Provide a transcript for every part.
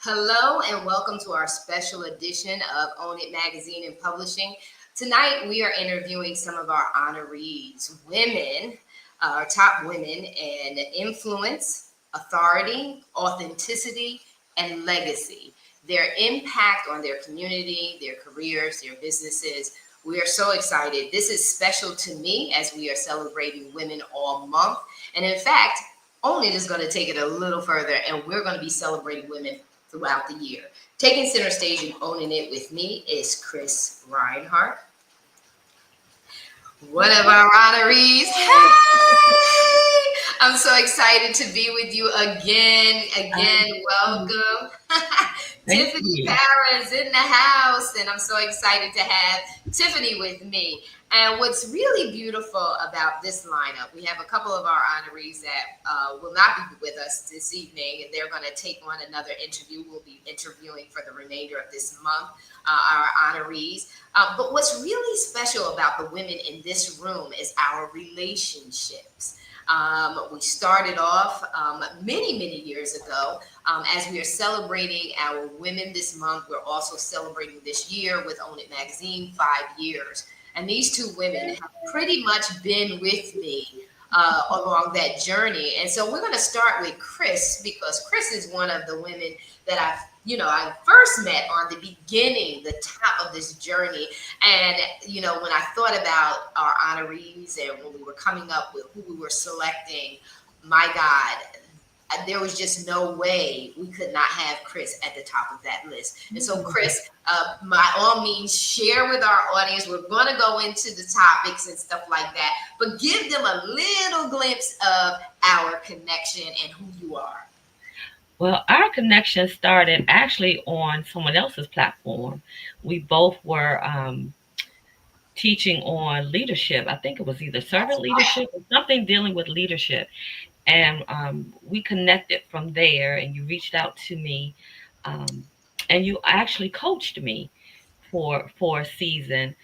Hello and welcome to our special edition of Own It Magazine and Publishing. Tonight we are interviewing some of our honorees, women, our top women in influence, authority, authenticity, and legacy. Their impact on their community, their careers, their businesses. We are so excited. This is special to me as we are celebrating Women All Month. And in fact, Own It is going to take it a little further, and we're going to be celebrating women throughout the year. Taking center stage and owning it with me is Chris Reinhardt, one of our honorees. Hey! I'm so excited to be with you again. Welcome. Tiffany Power is in the house, and I'm so excited to have Tiffany with me. And what's really beautiful about this lineup, we have a couple of our honorees that will not be with us this evening, and they're going to take on another interview. We'll be interviewing for the remainder of this month, our honorees. But what's really special about the women in this room is our relationships. We started off many years ago. As we are celebrating our women this month, we're also celebrating this year with Own It Magazine, 5 years. And these two women have pretty much been with me along that journey. And so we're going to start with Chris, because Chris is one of the women that I first met on the beginning, the top of this journey. And, when I thought about our honorees and when we were coming up with who we were selecting, my God, there was just no way we could not have Chris at the top of that list. And so, Chris, by all means, share with our audience. We're going to go into the topics and stuff like that, but give them a little glimpse of our connection and who you are. Well, our connection started actually on someone else's platform. We both were teaching on leadership. I think it was either servant leadership or something dealing with leadership. And we connected from there, and you reached out to me, and you actually coached me for a season.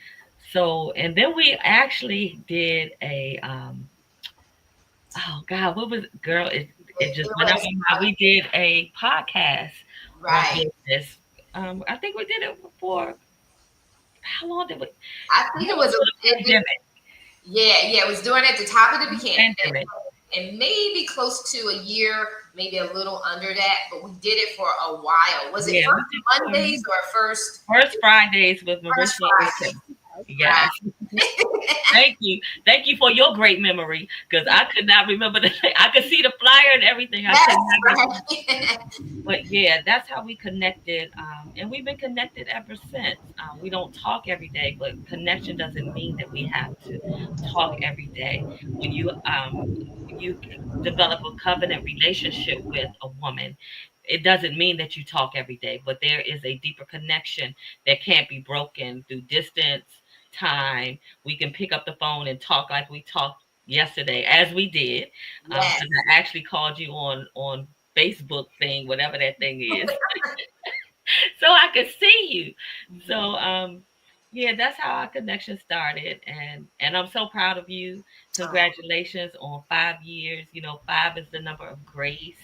So, and then we actually did a oh God, what was it, girl? It just went out was, my mind. We did a podcast on right. business. I think we did it for how long did we? I think it was Pandemic. it was during at the top of the Pandemic. and maybe close to a year, maybe a little under that, but we did it for a while. Was it first Mondays or first Fridays with Marissa? Yes. Thank you for your great memory, because I could not remember I could see the flyer and everything. But yeah, that's how we connected, and we've been connected ever since. We don't talk every day, but connection doesn't mean that we have to talk every day. When you develop a covenant relationship with a woman, it doesn't mean that you talk every day, but there is a deeper connection that can't be broken through distance, time. We can pick up the phone and talk like we talked yesterday, as we did. Yes. I actually called you on Facebook thing, whatever that thing is, so I could see you. So yeah, that's how our connection started, and I'm so proud of you. Congratulations on 5 years. 5 is the number of grace.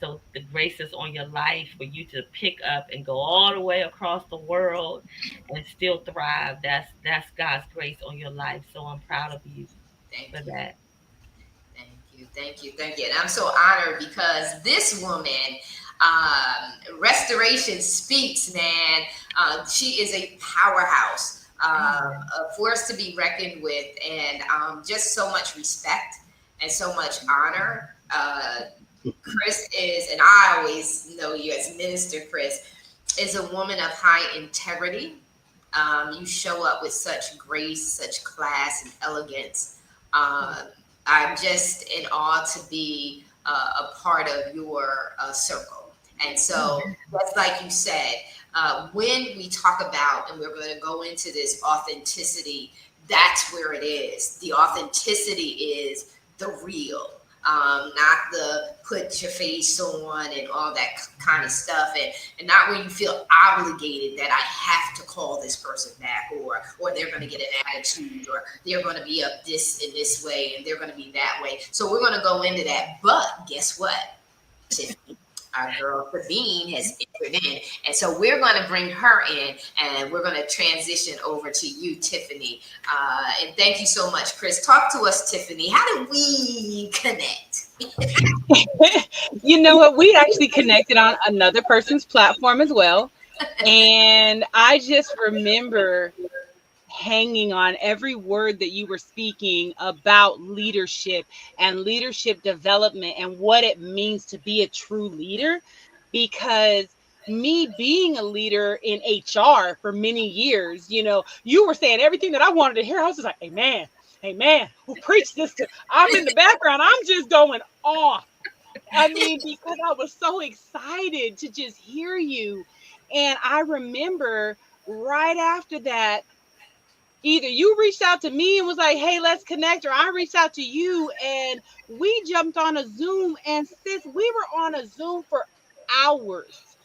So the grace is on your life for you to pick up and go all the way across the world and still thrive. That's God's grace on your life. So I'm proud of you for that. Thank you. And I'm so honored because this woman, Restoration Speaks, man. She is a powerhouse, a force to be reckoned with, and just so much respect and so much honor. Chris is, and I always know you as Minister Chris, is a woman of high integrity. You show up with such grace, such class, and elegance. I'm just in awe to be a part of your circle. And so, just like you said, when we talk about, and we're going to go into this authenticity, that's where it is. The authenticity is the real. Not the put your face on and all that kind of stuff, and not when you feel obligated that I have to call this person back, or they're going to get an attitude, or they're going to be up this in this way and they're going to be that way. So we're going to go into that. But guess what, Tiffany? our girl Sabine has entered in. And so we're going to bring her in and we're going to transition over to you, Tiffany. And thank you so much, Chris. Talk to us, Tiffany. How did we connect? You know what? We actually connected on another person's platform as well. And I just remember hanging on every word that you were speaking about leadership and leadership development and what it means to be a true leader. Because me being a leader in HR for many years, you were saying everything that I wanted to hear. I was just like, amen, amen. Who preach this to? I'm in the background. I'm just going off. I mean, because I was so excited to just hear you. And I remember right after that, either you reached out to me and was like, hey, let's connect, or I reached out to you and we jumped on a Zoom. And sis, we were on a Zoom for hours.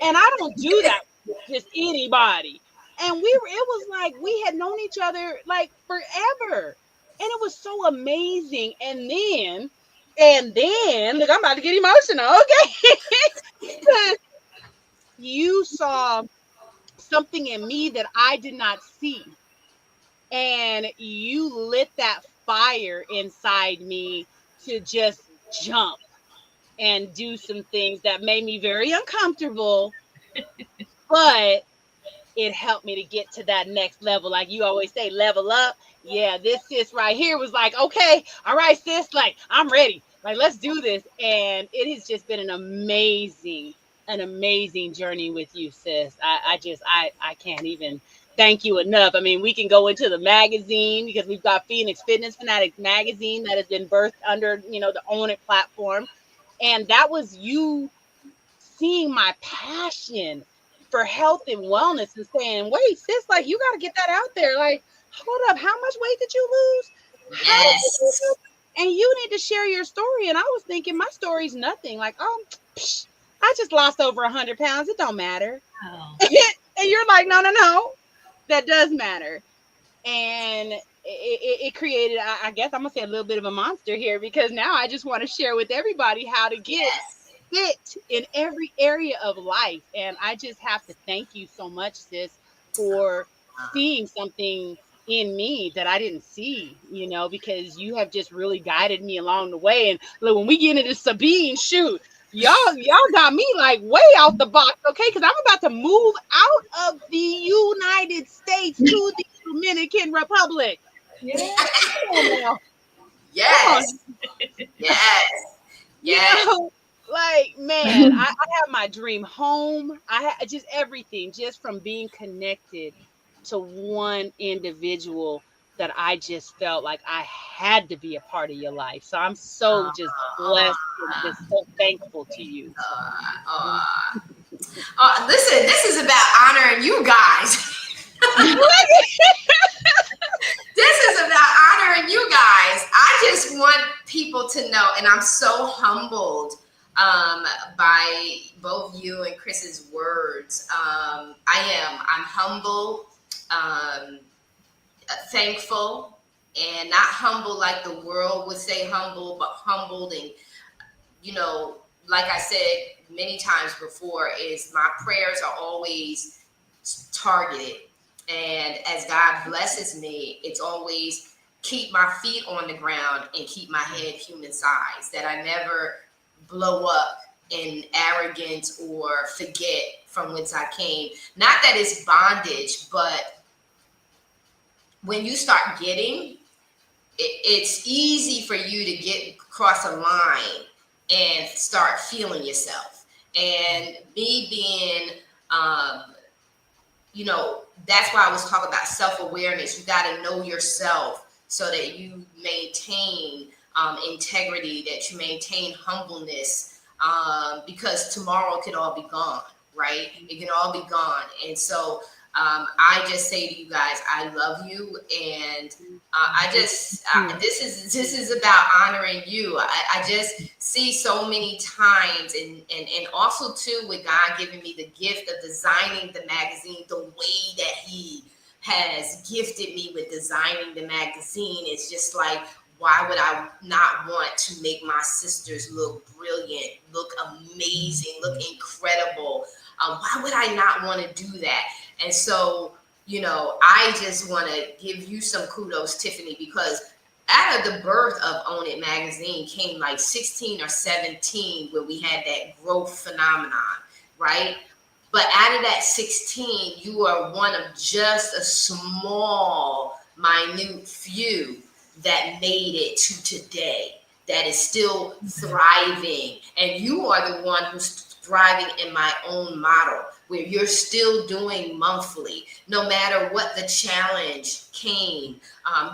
And Yeah. I don't do that with just anybody. And it was like we had known each other like forever. And it was so amazing. And then, look, I'm about to get emotional, okay? Because you saw something in me that I did not see. And you lit that fire inside me to just jump and do some things that made me very uncomfortable, but it helped me to get to that next level. Like you always say, level up. Yeah, this sis right here was like, okay, all right, sis, like I'm ready. Like, let's do this. And it has just been an amazing journey with you, sis. I can't even thank you enough. I mean, we can go into the magazine because we've got Phoenix Fitness Fanatics magazine that has been birthed under, the Own It platform. And that was you seeing my passion for health and wellness and saying, wait, sis, like you got to get that out there. Like, hold up, how much weight did you lose? How did you do Yes. this? And you need to share your story. And I was thinking, my story's nothing. Like, oh, psh, I just lost over 100 pounds. It don't matter. Oh, And you're like, no, no, no, that does matter. And it created, I guess I'm gonna say, a little bit of a monster here, because now I just want to share with everybody how to get Yes. fit in every area of life. And I just have to thank you so much, sis, for Uh, seeing something in me that I didn't see, because you have just really guided me along the way. And look, when we get into Sabine, shoot, y'all got me like way out the box, okay? Because I'm about to move out of the United States to the Dominican Republic. yeah. Come on now. Come on. yes. Yes. You Yes. know, like, man, I have my dream home. Just everything, just from being connected to one individual that I just felt like I had to be a part of your life. So I'm so just Uh, blessed and just so thankful to you. uh, listen, this is about honoring you guys. This is about honoring you guys. I just want people to know, and I'm so humbled by both you and Chris's words. I'm humble, thankful, and not humble like the world would say humble, but humbled. And, you know, like I said many times before, is my prayers are always targeted. And as God blesses me, it's always keep my feet on the ground and keep my head human size, that I never blow up in arrogance or forget from whence I came. Not that it's bondage, but when you start getting, it's easy for you to get across a line and start feeling yourself. And me being, um, that's why I was talking about self-awareness. You got to know yourself so that you maintain integrity, that you maintain humbleness, because tomorrow could all be gone, right? It can all be gone. And so I just say to you guys, I love you. And this is about honoring you. I just see so many times, and also too, with God giving me the gift of designing the magazine, the way that He has gifted me with designing the magazine, it's just like, why would I not want to make my sisters look brilliant, look amazing, look incredible? Why would I not want to do that? And so, I just want to give you some kudos, Tiffany, because out of the birth of Own It magazine came like 16 or 17 where we had that growth phenomenon, right? But out of that 16, you are one of just a small, minute few that made it to today, that is still thriving. And you are the one who's thriving in my own model, where you're still doing monthly. No matter what the challenge came,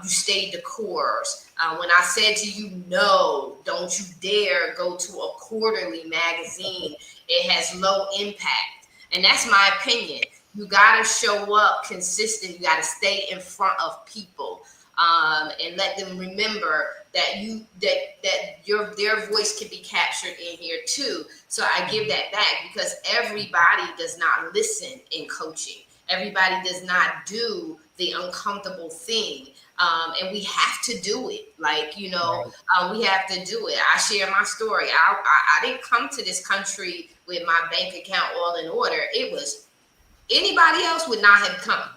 you stayed the course. When I said to you, no, don't you dare go to a quarterly magazine. It has low impact. And that's my opinion. You got to show up consistent. You got to stay in front of people, and let them remember that their voice can be captured in here too. So I give that back, because everybody does not listen in coaching. Everybody does not do the uncomfortable thing. And we have to do it. We have to do it. I share my story. I didn't come to this country with my bank account all in order. It was anybody else would not have come.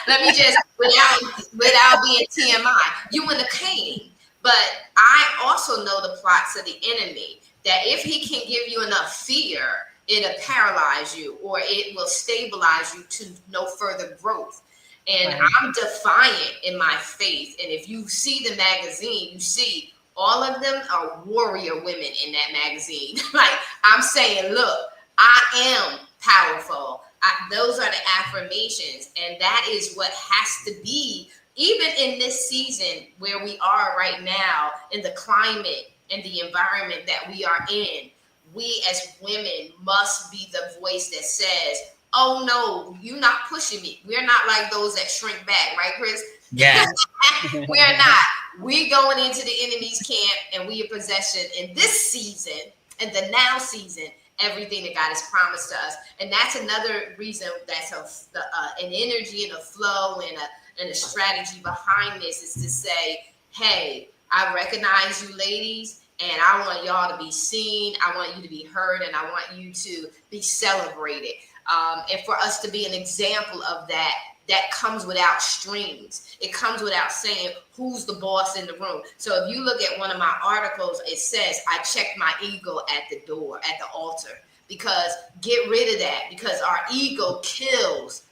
Let me just, without being TMI, you wouldn't have came. But I also know the plots of the enemy, that if he can give you enough fear, it'll paralyze you, or it will stabilize you to no further growth. And right. I'm defiant in my faith. And if you see the magazine, you see all of them are warrior women in that magazine. Like, I'm saying, look, I am powerful. Those are the affirmations. And that is what has to be, even in this season where we are right now, in the climate and the environment that we are in. We as women must be the voice that says, oh no, you're not pushing me. We're not like those that shrink back, right, Chris? Yeah. We're not. We going into the enemy's camp, and we are possession in this season, and the now season, everything that God has promised to us. And that's another reason that's an energy and a flow and a strategy behind this, is to say, hey, I recognize you ladies, and I want y'all to be seen. I want you to be heard, and I want you to be celebrated. And for us to be an example of that comes without strings. It comes without saying who's the boss in the room. So if you look at one of my articles, it says, I checked my ego at the door, at the altar, because get rid of that, because our ego kills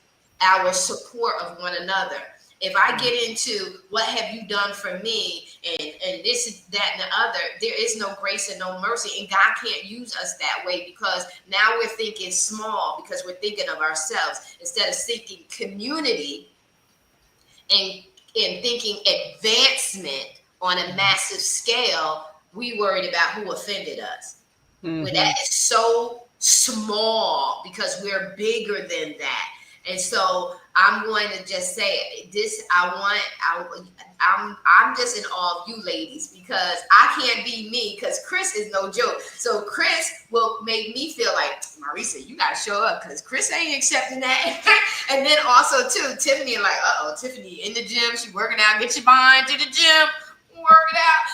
our support of one another. If I get into what have you done for me, and this, that, and the other, there is no grace and no mercy. And God can't use us that way, because now we're thinking small, because we're thinking of ourselves instead of thinking community and thinking advancement on a massive scale. We worried about who offended us. Mm-hmm. But that is so small, because we're bigger than that. And so I'm going to just say this. I'm just in awe of you ladies, because I can't be me, because Chris is no joke. So Chris will make me feel like, Marisa, you got to show up, because Chris ain't accepting that. And then also too, Tiffany, like, Tiffany in the gym, she working out, get your behind to the gym, work it out,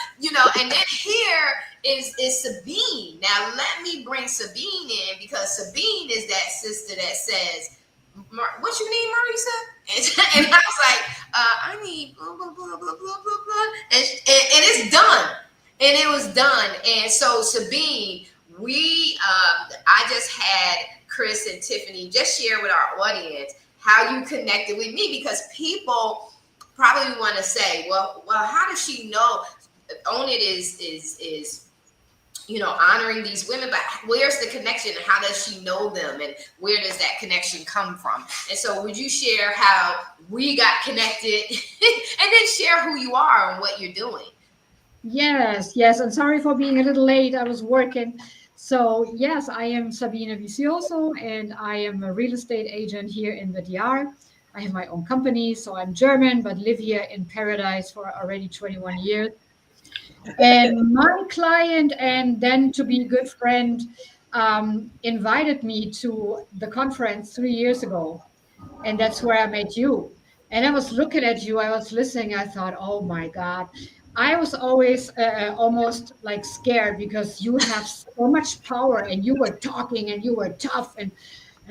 and then here is Sabine. Now let me bring Sabine in, because Sabine is that sister that says, what you need, Marisa? And I was like, I need blah, blah, blah, blah, blah, blah, blah. And it's done. And it was done. And so Sabine, I just had Chris and Tiffany just share with our audience how you connected with me, because people probably want to say, well, how does she know? Own It is honoring these women, but where's the connection, and how does she know them, and where does that connection come from? And so would you share how we got connected and then share who you are and what you're doing? Yes. And sorry for being a little late. I was working. So yes, I am Sabine Vicioso, and I am a real estate agent here in the DR. I have my own company, so I'm German, but live here in paradise for already 21 years. And my client, and then to be a good friend, invited me to the conference 3 years ago. And that's where I met you. And I was looking at you, I was listening, I thought, oh my God, I was always almost like scared because you have so much power and you were talking and you were tough and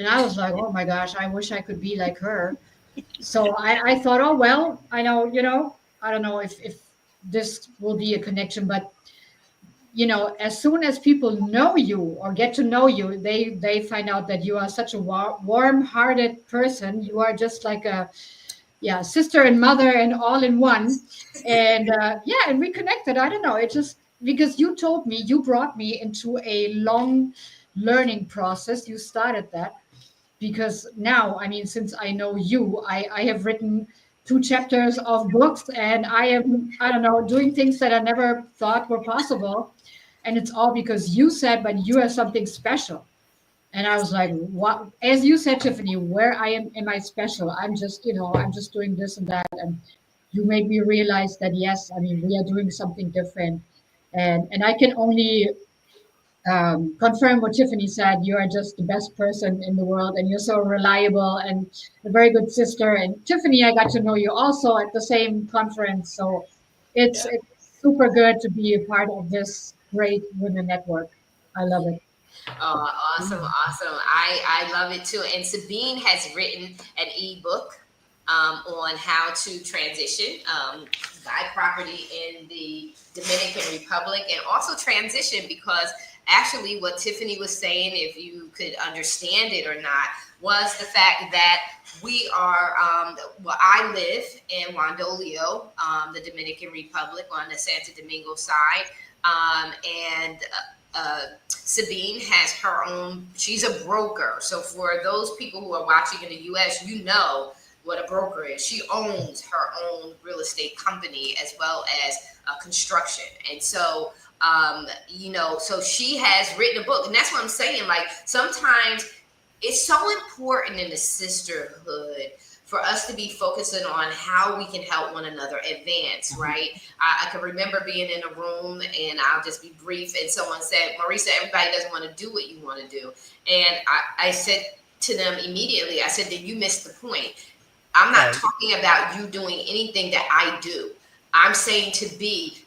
I was like, oh my gosh, I wish I could be like her. So I thought, oh well, I know, I don't know if this will be a connection, but as soon as people know you or get to know you, they find out that you are such a warm-hearted person. You are just like a sister and mother and all in one. And and we connected. I don't know. It just because you told me, you brought me into a long learning process. You started that because now, I mean, since I know you, I have written 2 chapters of books and I am, I don't know, doing things that I never thought were possible. And it's all because you said, but you are something special. And I was like, what? As you said, Tiffany, where am I special? I'm just, I'm just doing this and that. And you made me realize that, yes, I mean, we are doing something different. And I can only confirm what Tiffany said. You are just the best person in the world, and you're so reliable and a very good sister. And Tiffany, I got to know you also at the same conference, so it's super good to be a part of this great women network. I love it. Oh, awesome, awesome. I love it too. And Sabine has written an ebook on how to transition, buy property in the Dominican Republic, and also transition because actually what Tiffany was saying, if you could understand it or not, was the fact that we are, I live in Wandolio, the Dominican Republic on the Santo Domingo side. And Sabine has her own, she's a broker. So for those people who are watching in the US, you know what a broker is. She owns her own real estate company as well as construction. And so, so she has written a book. And that's what I'm saying. Like sometimes it's so important in the sisterhood for us to be focusing on how we can help one another advance, right? I can remember being in a room, and I'll just be brief, and someone said, Marisa, everybody doesn't want to do what you want to do. And I said to them immediately, I said, then you missed the point. I'm not talking about you doing anything that I do. I'm saying to be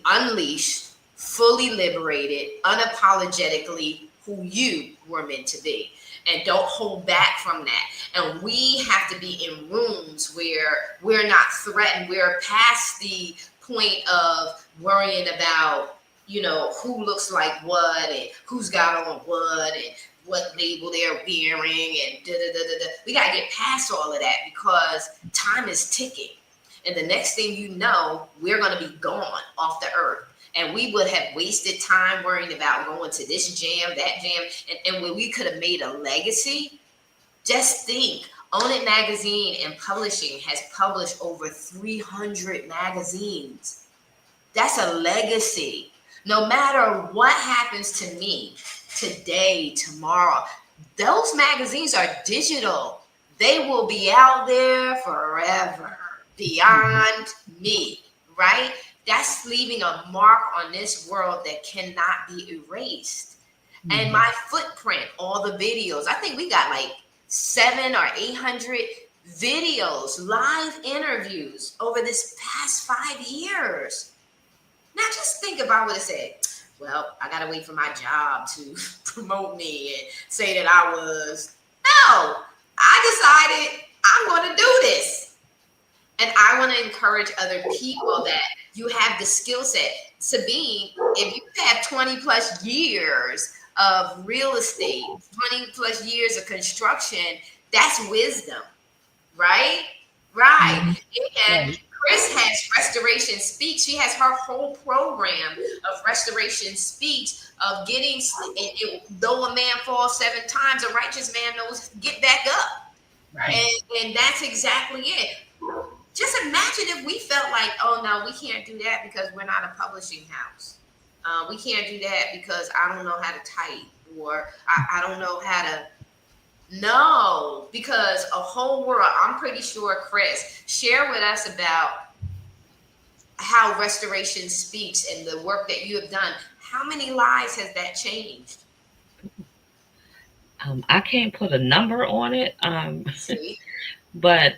unleashed, fully liberated, unapologetically who you were meant to be. And don't hold back from that. And we have to be in rooms where we're not threatened. We're past the point of worrying about, who looks like what and who's got on what and what label they're wearing and da da da da da. We got to get past all of that because time is ticking. And the next thing you know, we're going to be gone off the earth. And we would have wasted time worrying about going to this jam, that jam, and when we could have made a legacy. Just think, Own It Magazine and Publishing has published over 300 magazines. That's a legacy. No matter what happens to me today, tomorrow, those magazines are digital. They will be out there forever, beyond me, right? That's leaving a mark on this world that cannot be erased. And my footprint, all the videos, I think we got like 700 or 800 videos, live interviews over this past 5 years. Now just think about what it said. Well, I got to wait for my job to promote me and say that I was. No, I decided I'm going to do this. And I want to encourage other people that you have the skill set. Sabine, if you have 20 plus years of real estate, 20 plus years of construction, that's wisdom, right? Right. And Chris has Restoration Speaks. She has her whole program of Restoration Speaks of getting, though a man falls 7 times, a righteous man knows get back up. Right. And that's exactly it. Just imagine if we felt like, oh no, we can't do that because we're not a publishing house. We can't do that because I don't know how to type or I don't know how to. No, because a whole world, I'm pretty sure, Chris, share with us about how Restoration Speaks and the work that you have done. How many lives has that changed? I can't put a number on it, but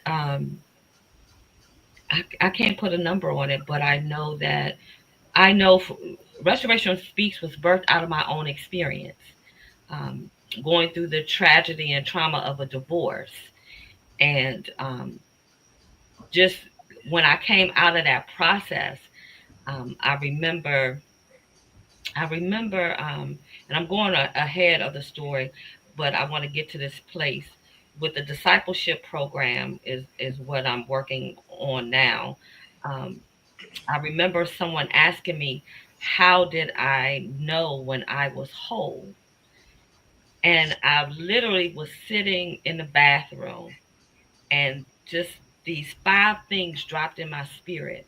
I can't put a number on it, but I know that I know Restoration Speaks was birthed out of my own experience, um, going through the tragedy and trauma of a divorce. And just when I came out of that process, I remember and I'm going ahead of the story, but I want to get to this place with the discipleship program is what I'm working on now. Um, I remember someone asking me, how did I know when I was whole? And I literally was sitting in the bathroom and just these five things dropped in my spirit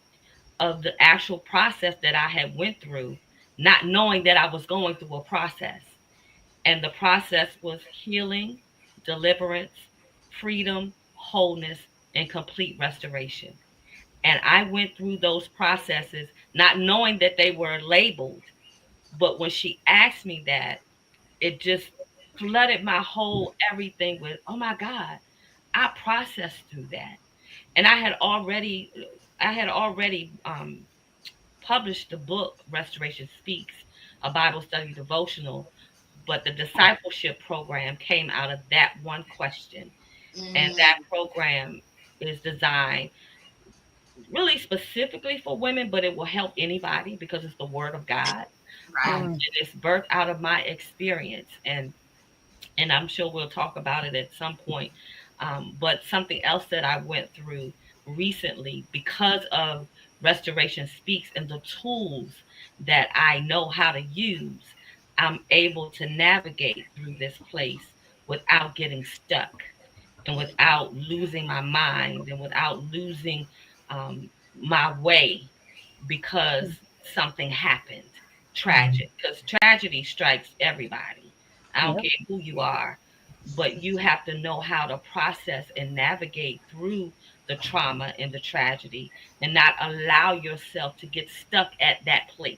of the actual process that I had went through, not knowing that I was going through a process. And the process was healing, deliverance, freedom, wholeness, and complete restoration. And I went through those processes not knowing that they were labeled. But when she asked me that, it just flooded my whole everything with, oh my God, I processed through that. And I had already published the book Restoration Speaks, a Bible study devotional, but the discipleship program came out of that one question. And that Mm, program is designed really specifically for women, but it will help anybody because it's the word of God. right. And it's birthed out of my experience. And I'm sure we'll talk about it at some point. But something else that I went through recently because of Restoration Speaks and the tools that I know how to use, I'm able to navigate through this place without getting stuck and without losing my mind and without losing my way because something happened tragic, because tragedy strikes everybody. I don't Yep. care who you are, but you have to know how to process and navigate through the trauma and the tragedy and not allow yourself to get stuck at that place.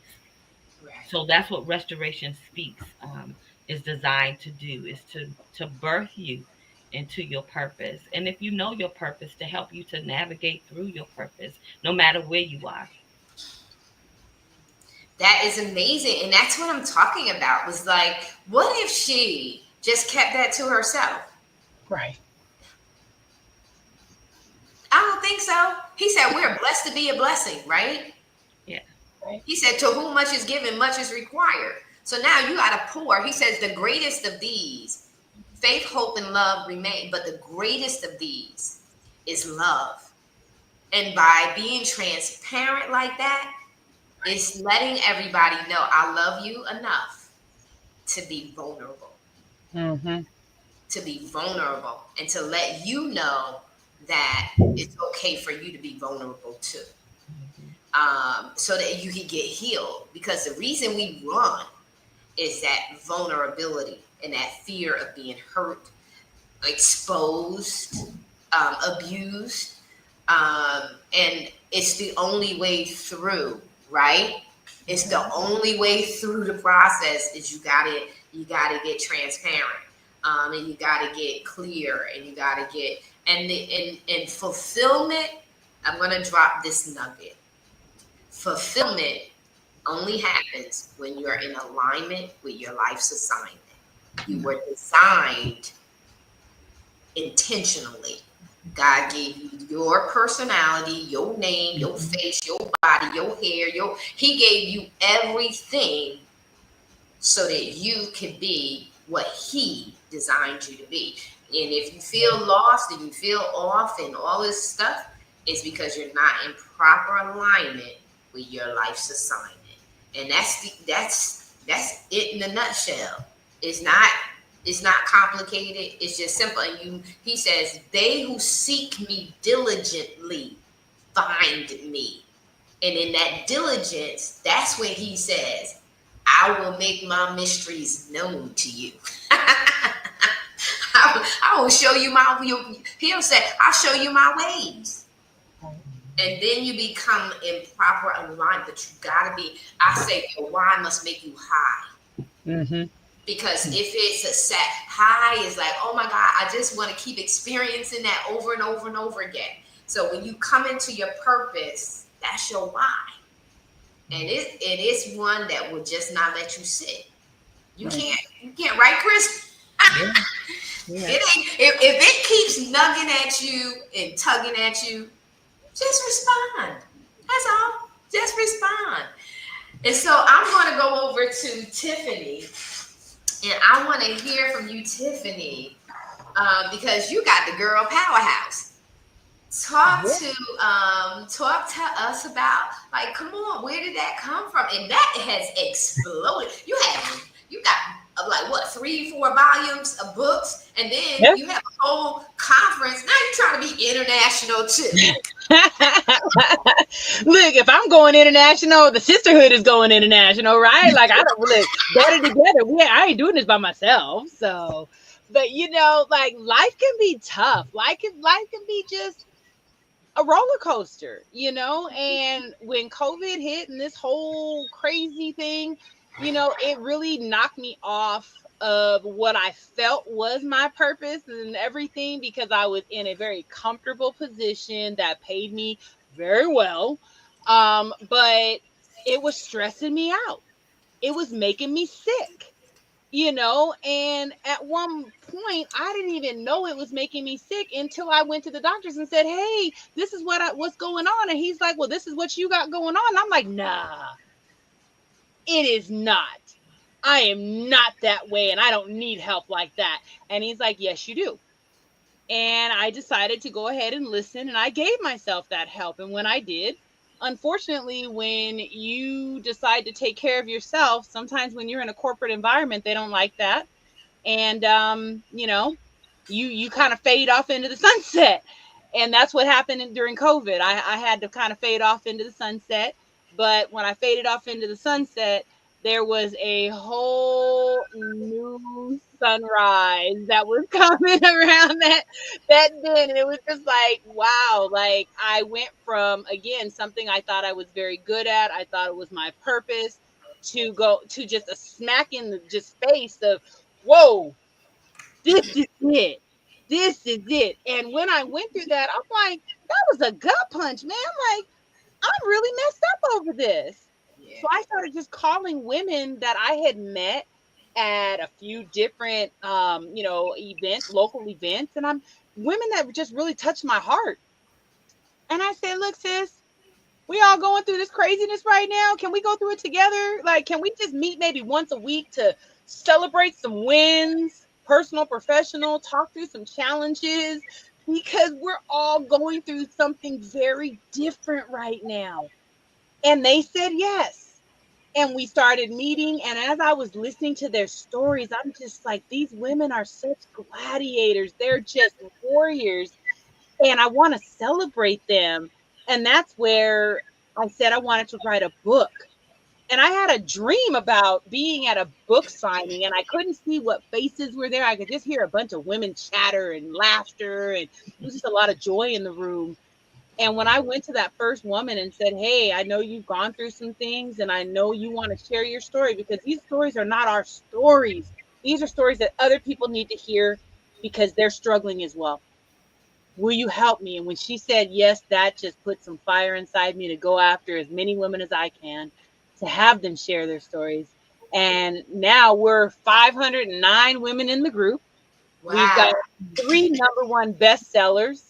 Right. So that's what Restoration Speaks is designed to do, is to birth you into your purpose. And if you know your purpose, to help you to navigate through your purpose no matter where you are. That is amazing. And that's what I'm talking about. Was like, what if she just kept that to herself? Right. I don't think so. He said, we're blessed to be a blessing, right? Yeah. Right. He said, to whom much is given, much is required. So now you got to pour. He says, the greatest of these, faith, hope, and love remain. But the greatest of these is love. And by being transparent like that, it's letting everybody know I love you enough to be vulnerable, Mm-hmm. and to let you know that it's okay for you to be vulnerable too. Mhm. So that you can get healed. Because the reason we run is that vulnerability and that fear of being hurt, exposed, abused. And it's the only way through, right? It's the only way through the process is you gotta get transparent. And you gotta get clear and you gotta get and fulfillment. I'm gonna drop this nugget. Fulfillment only happens when you're in alignment with your life's assignment. You were designed intentionally. God gave you your personality, your name, your face, your body, your hair, he gave you everything so that you can be what he designed you to be. And if you feel lost and you feel off and all this stuff, it's because you're not in proper alignment with your life's assignment. And that's it in a nutshell. It's not it's not complicated. It's just simple. And he says, they who seek me diligently find me. And in that diligence, that's when he says, I will make my mysteries known to you. I will show you he'll say, I'll show you my ways. And then you become in proper alignment. But you gotta be, I say your why must make you high. Mm-hmm. Because if it's a high is like, oh my God, I just want to keep experiencing that over and over and over again. So when you come into your purpose, that's your why. And it is one that will just not let you sit. You Right. can't, right, Chris? Yeah. Yeah. It ain't if it keeps nugging at you and tugging at you, just respond. That's all. Just respond. And so I'm going to go over to Tiffany, and I want to hear from you, Tiffany, because you got the girl powerhouse. Talk to us about, like, come on, where did that come from? And that has exploded. You got like what, 3 4 volumes of books, and then Yeah. you have a whole conference. Now you're trying to be international too. Look, if I'm going international, the sisterhood is going international, right? Like, I don't look better together. I ain't doing this by myself. So, but like, life can be tough. Life can be just a roller coaster, and when COVID hit and this whole crazy thing, it really knocked me off of what I felt was my purpose and everything, because I was in a very comfortable position that paid me very well. But it was stressing me out. It was making me sick, and at one point I didn't even know it was making me sick until I went to the doctors and said, hey, this is what's going on. And he's like, well, this is what you got going on. I'm like, nah, it is not. I am not that way, and I don't need help like that. And he's like, yes, you do. And I decided to go ahead and listen, and I gave myself that help. And when I did, unfortunately, when you decide to take care of yourself, sometimes when you're in a corporate environment, they don't like that. And you kind of fade off into the sunset. And that's what happened during COVID. I had to kind of fade off into the sunset. But when I faded off into the sunset, there was a whole new sunrise that was coming around that then. And it was just like, wow, like, I went from, again, something I thought I was very good at, I thought it was my purpose, to go to just a smack in the just face of, whoa, this is it. This is it. And when I went through that, I'm like, that was a gut punch, man. Like, I'm really messed up over this. Yeah. So I started just calling women that I had met at a few different events, local events, and I'm women that just really touched my heart. And I said, look, sis, we all going through this craziness right now. Can we go through it together? Like, can we just meet maybe once a week to celebrate some wins, personal, professional, talk through some challenges? Because we're all going through something very different right now. And they said yes. And we started meeting. And as I was listening to their stories, I'm just like, these women are such gladiators. They're just warriors, and I want to celebrate them. And that's where I said I wanted to write a book. And I had a dream about being at a book signing, and I couldn't see what faces were there. I could just hear a bunch of women chatter and laughter, and there was just a lot of joy in the room. And when I went to that first woman and said, hey, I know you've gone through some things, and I know you want to share your story, because these stories are not our stories. These are stories that other people need to hear because they're struggling as well. Will you help me? And when she said yes, that just put some fire inside me to go after as many women as I can, to have them share their stories. And now we're 509 women in the group. We've got Wow. 3 number 1 bestsellers.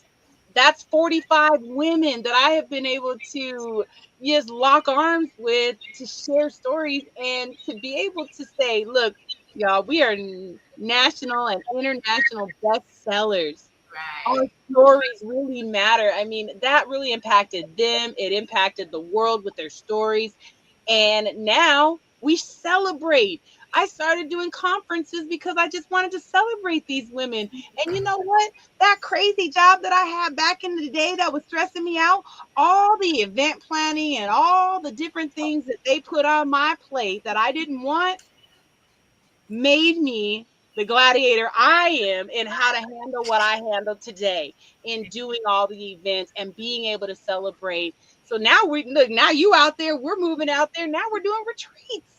That's 45 women that I have been able to just lock arms with, to share stories, and to be able to say, look, y'all, we are national and international bestsellers. Our Right. stories really matter. I mean, that really impacted them. It impacted the world with their stories. And now we celebrate. I started doing conferences because I just wanted to celebrate these women. And you know what? That crazy job that I had back in the day that was stressing me out, all the event planning and all the different things that they put on my plate that I didn't want, made me the gladiator I am in how to handle what I handle today, in doing all the events and being able to celebrate. So now we look, now you out there, we're moving out there. Now we're doing retreats.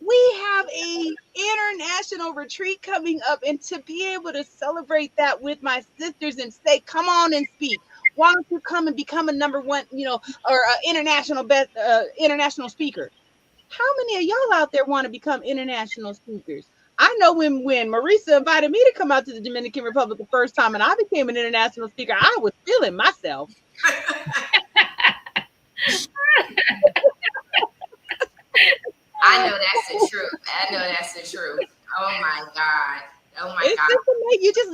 We have a international retreat coming up, and to be able to celebrate that with my sisters and say, come on and speak. Why don't you come and become a number one, or international speaker? How many of y'all out there want to become international speakers? I know when Marisa invited me to come out to the Dominican Republic the first time and I became an international speaker, I was feeling myself. I know that's the truth. I know that's the truth. Oh my God. Oh my It's God. just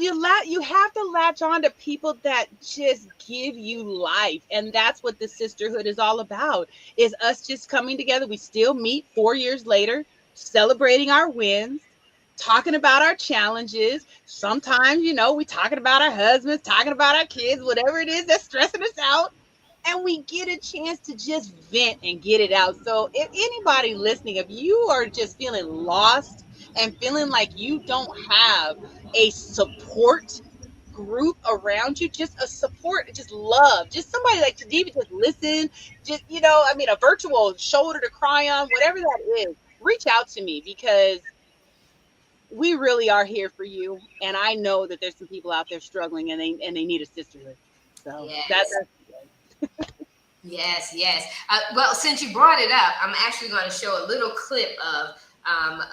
you have to latch on to people that just give you life, and that's what the sisterhood is all about. Is us just coming together. We still meet 4 years later, celebrating our wins, talking about our challenges. Sometimes, we talking about our husbands, talking about our kids, whatever it is that's stressing us out, and we get a chance to just vent and get it out. So if anybody listening, if you are just feeling lost and feeling like you don't have a support group around you, just a support, just love, just somebody like to even just listen, just, a virtual shoulder to cry on, whatever that is, reach out to me, because we really are here for you. And I know that there's some people out there struggling, and they need a sisterhood. So that's Yes. Yes, yes. Well, since you brought it up, I'm actually going to show a little clip of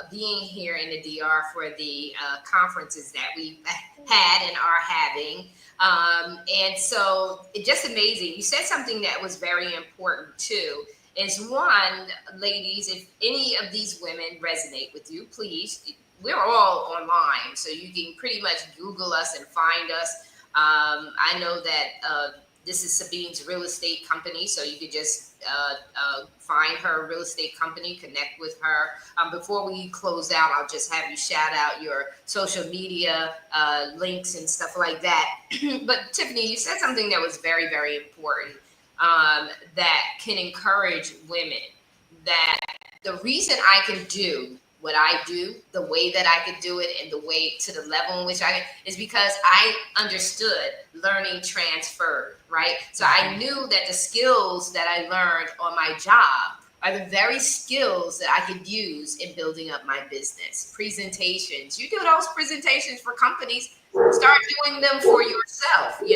being here in the DR for the conferences that we had and are having. And so it's just amazing. You said something that was very important too. Is one, ladies, if any of these women resonate with you, please, we're all online. So you can pretty much Google us and find us. I know that this is Sabine's real estate company, so you could just find her real estate company, connect with her. Before we close out, I'll just have you shout out your social media links and stuff like that. But Tiffany, you said something that was very, very important, that can encourage women, that the reason I can do what I do, the way that I could do it, and the way to the level in which I can, is because I understood learning transferred, right? So I knew that the skills that I learned on my job are the very skills that I could use in building up my business. Presentations, you do those presentations for companies, start doing them for yourself, start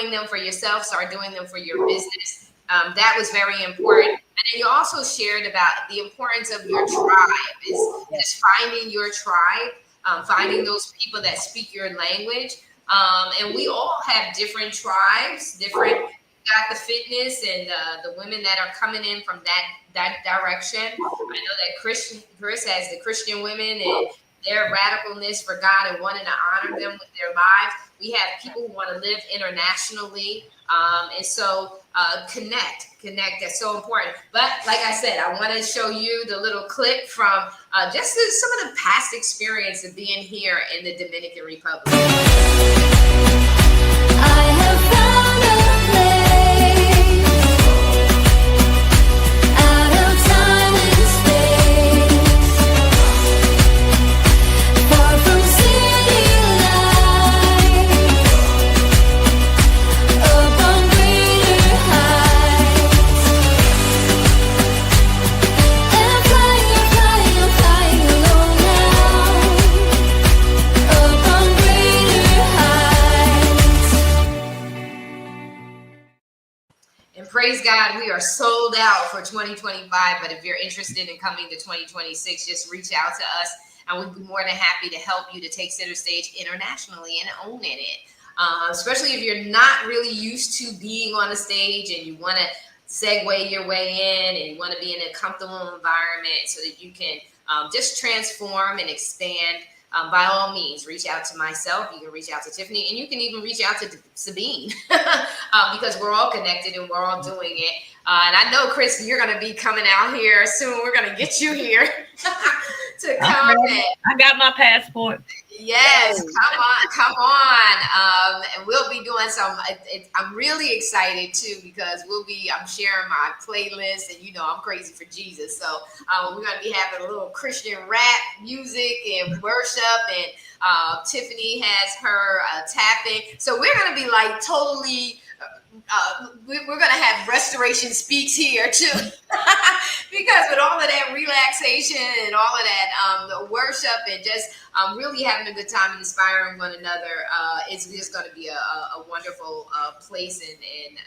doing them for yourself, start doing them for your business. That was very important. And then you also shared about the importance of your tribe, is just finding your tribe, finding those people that speak your language. And we all have different tribes, got the fitness and the women that are coming in from that direction. I know that Chris has the Christian women and their radicalness for God and wanting to honor them with their lives. We have people who want to live internationally. And so connect. That's so important. But like I said, I want to show you the little clip from just some of the past experience of being here in the Dominican Republic. I have found a place out of time and space, far from city lights, up on greener heights, and I'm flying alone now, up on greener heights. And praise God, we are sold out for 2025. But if you're interested in coming to 2026, just reach out to us, and we'd be more than happy to help you to take center stage internationally and owning it. Especially if you're not really used to being on a stage and you want to segue your way in and you want to be in a comfortable environment so that you can just transform and expand. By all means, reach out to myself. You can reach out to Tiffany, and you can even reach out to Sabine because we're all connected and we're all doing it. And I know, Chris, you're going to be coming out here soon. We're going to get you here to come. I got my passport. Yes, come on. And we'll be doing some. I'm really excited too because I'm sharing my playlist, and I'm crazy for Jesus. So we're gonna be having a little Christian rap music and worship, and Tiffany has her tapping. So we're gonna be like totally we're going to have restoration speaks here too, because with all of that relaxation and all of that the worship and just really having a good time and inspiring one another, it's just going to be a wonderful place and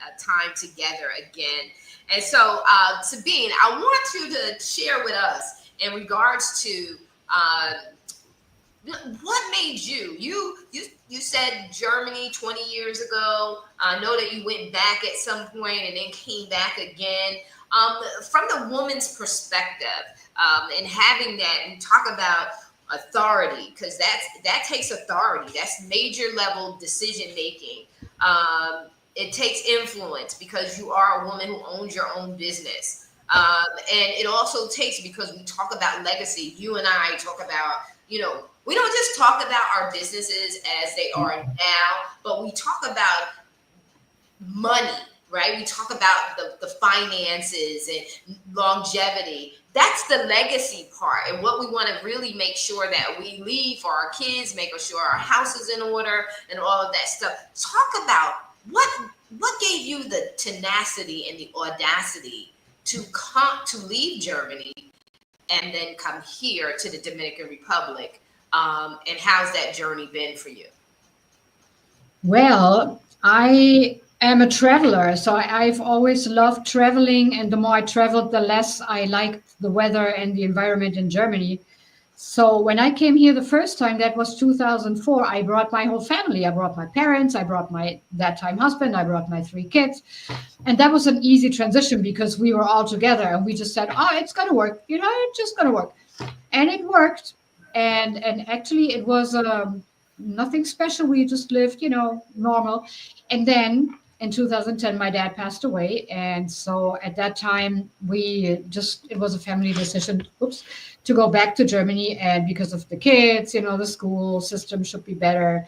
a time together again. And so, Sabine, I want you to share with us in regards to what made you said Germany 20 years ago. I know that you went back at some point and then came back again. From the woman's perspective, and having that, and talk about authority, because that takes authority. That's major level decision making. It takes influence because you are a woman who owns your own business. And it also takes, because we talk about legacy, you and I talk about, we don't just talk about our businesses as they are now, but we talk about money, right? We talk about the finances and longevity. That's the legacy part, and what we want to really make sure that we leave for our kids, making sure our house is in order and all of that stuff. Talk about what gave you the tenacity and the audacity to leave Germany and then come here to the Dominican Republic, and how's that journey been for you? Well, I am a traveler, so I've always loved traveling, and the more I traveled, the less I liked the weather and the environment in Germany. So when I came here the first time, that was 2004, I brought my whole family. I brought my parents, I brought my that time husband, I brought my 3 kids. And that was an easy transition because we were all together and we just said, oh, it's going to work. It's just going to work. And it worked. And actually it was nothing special. We just lived, normal. And then in 2010, my dad passed away. And so at that time, it was a family decision, to go back to Germany. And because of the kids, the school system should be better.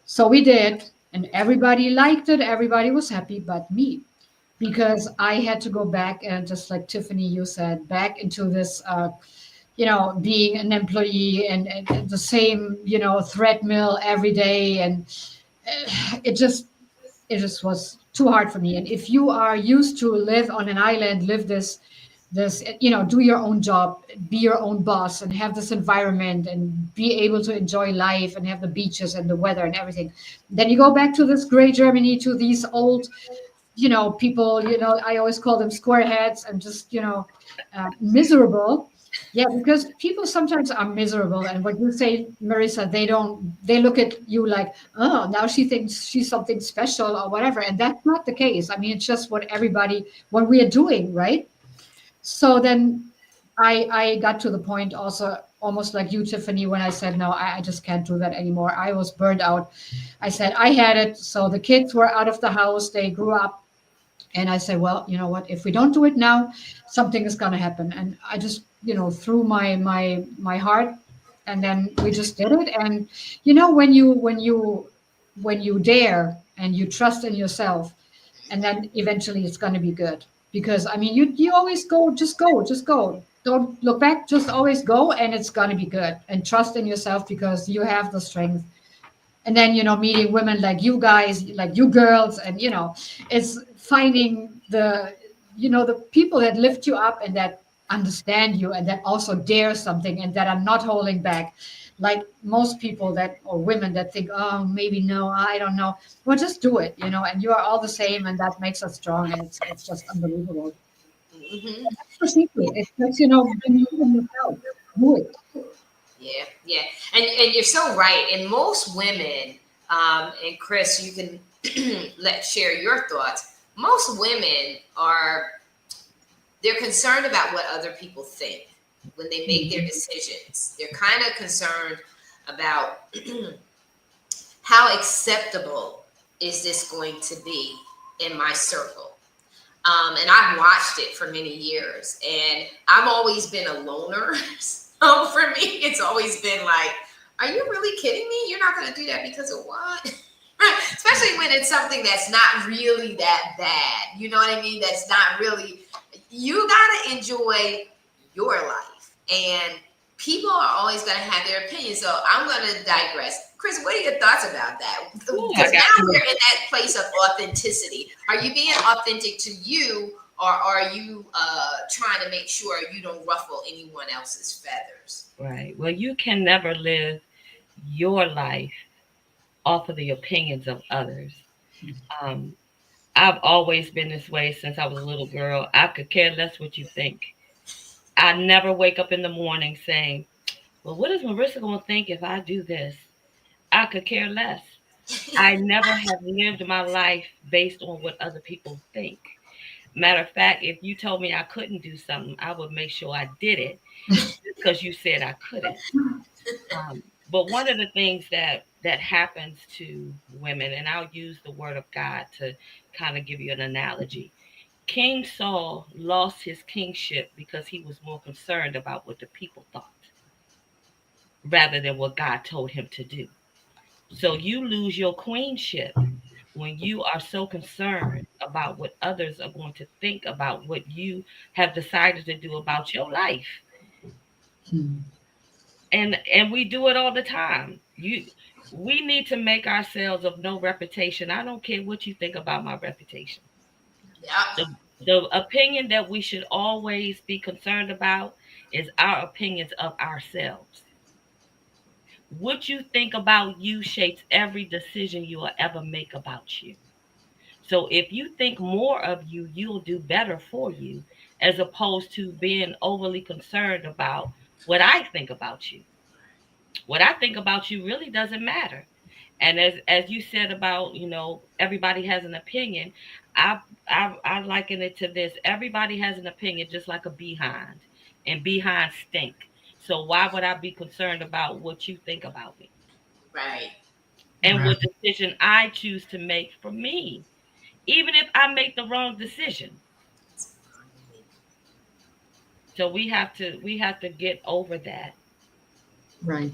So we did. And everybody liked it. Everybody was happy, but me. Because I had to go back, and just like Tiffany, you said, back into this, being an employee and the same, treadmill every day. And it just was too hard for me. And if you are used to live on an island, live this, do your own job, be your own boss, and have this environment and be able to enjoy life and have the beaches and the weather and everything, then you go back to this gray Germany, to these old, people, I always call them squareheads, and just, miserable. Yeah, because people sometimes are miserable. And what you say, Marissa, they look at you like, oh, now she thinks she's something special or whatever. And that's not the case. I mean, it's just what we are doing, right? So then I got to the point also, almost like you, Tiffany, when I said, no, I just can't do that anymore. I was burned out. I said, I had it. So the kids were out of the house. They grew up. And I said, well, you know what? If we don't do it now, something is going to happen. And I just, threw my heart, and then we just did it. And when you dare and you trust in yourself, and then eventually it's going to be good. Because I mean, you always go, just go. Don't look back, just always go, and it's going to be good. And trust in yourself, because you have the strength. And then, meeting women like you guys, like you girls, and, it's finding the people that lift you up and that understand you and that also dare something and that are not holding back. Like most people or women that think, oh, maybe no, I don't know. Well, just do it, and you are all the same, and that makes us strong. And it's just unbelievable. Mm-hmm. That's the secret. It's just, believe in yourself. Do it. Yeah. And you're so right. And most women, and Chris, you can share your thoughts. Most women they're concerned about what other people think when they make their decisions. They're kind of concerned about how acceptable is this going to be in my circle. And I've watched it for many years, and I've always been a loner. So for me, it's always been like, are you really kidding me? You're not going to do that because of what? Especially when it's something that's not really that bad. You know what I mean? That's not really, you got to enjoy your life. And people are always going to have their opinion. So I'm going to digress. Chris, what are your thoughts about that? Ooh, I Because got now you. we're in that place of authenticity. Are you being authentic to you, or are you trying to make sure you don't ruffle anyone else's feathers? Right. Well, you can never live your life off of the opinions of others. Um, I've always been this way since I was a little girl. I could care less what you think. I never wake up in the morning saying, well, what is Marissa going to think if I do this? I could care less. I never have lived my life based on what other people think. Matter of fact, if you told me I couldn't do something, I would make sure I did it because you said I couldn't. But one of the things that happens to women, and I'll use the word of God to kind of give you an analogy. King Saul lost his kingship because he was more concerned about what the people thought rather than what God told him to do. So you lose your queenship when you are so concerned about what others are going to think about what you have decided to do about your life. And we do it all the time. We need to make ourselves of no reputation. I don't care what you think about my reputation. Yeah. The opinion that we should always be concerned about is our opinions of ourselves. What you think about you shapes every decision you will ever make about you. So if you think more of you, you'll do better for you, as opposed to being overly concerned about what I think about you. What I think about you really doesn't matter. And as you said about, everybody has an opinion. I liken it to this: everybody has an opinion, just like a behind, and behind stink. So why would I be concerned about what you think about me Right. and what decision I choose to make for me, even if I make the wrong decision? So we have to get over that. Right.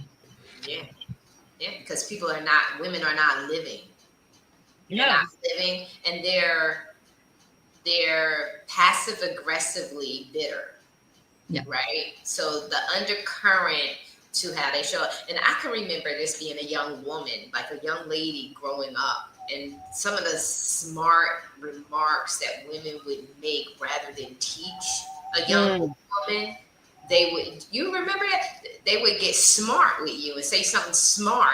Yeah. Yeah. Because women are not living. They're not No. living, and they're passive aggressively bitter. Yeah. Right? So the undercurrent to how they show up. And I can remember this being a young woman, like a young lady growing up, and some of the smart remarks that women would make rather than teach a young Mm, woman. You remember that? They would get smart with you and say something smart.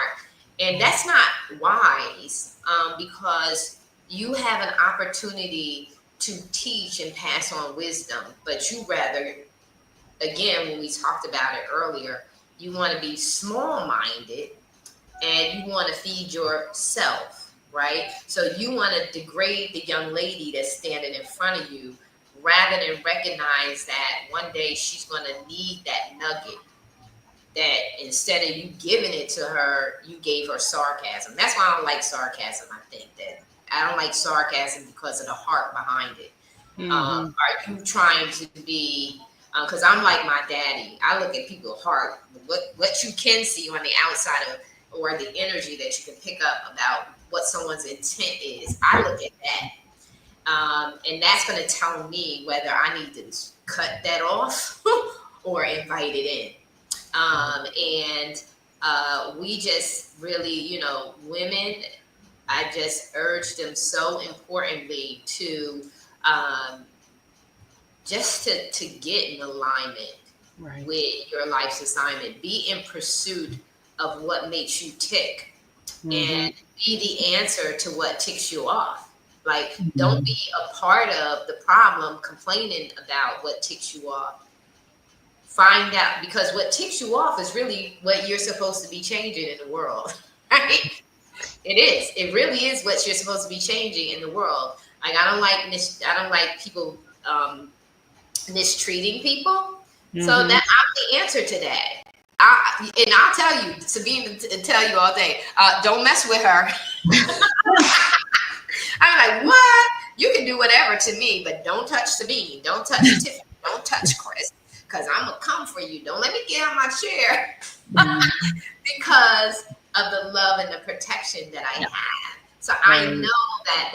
And that's not wise, because you have an opportunity to teach and pass on wisdom, but you rather, again, when we talked about it earlier, you want to be small minded and you want to feed yourself, right? So you want to degrade the young lady that's standing in front of you rather than recognize that one day she's going to need that nugget, that instead of you giving it to her, you gave her sarcasm. That's why I don't like sarcasm. I think that I don't like sarcasm because of the heart behind it. Mm-hmm. Are you trying to be? Because I'm like my daddy. I look at people's heart, what you can see on the outside of, or the energy that you can pick up about what someone's intent is. I look at that, and that's going to tell me whether I need to cut that off or invite it in. And we just really, women. I just urge them so importantly to. Um, just to get in alignment Right. with your life's assignment. Be in pursuit of what makes you tick Mm-hmm. and be the answer to what ticks you off. Like, don't Mhm. be a part of the problem complaining about what ticks you off. Find out, because what ticks you off is really what you're supposed to be changing in the world, right? It is. It really is what you're supposed to be changing in the world. Like, I don't like people mistreating people. So Mm-hmm. that I'm the answer to that. And I'll tell you, Sabine, tell you all day, don't mess with her. I'm like, what? You can do whatever to me, but don't touch Sabine. Don't touch Tiffany. Don't touch Chris. Because I'm going to come for you. Don't let me get out my chair Mhm. because of the love and the protection that I Yeah. have. So I Right. know that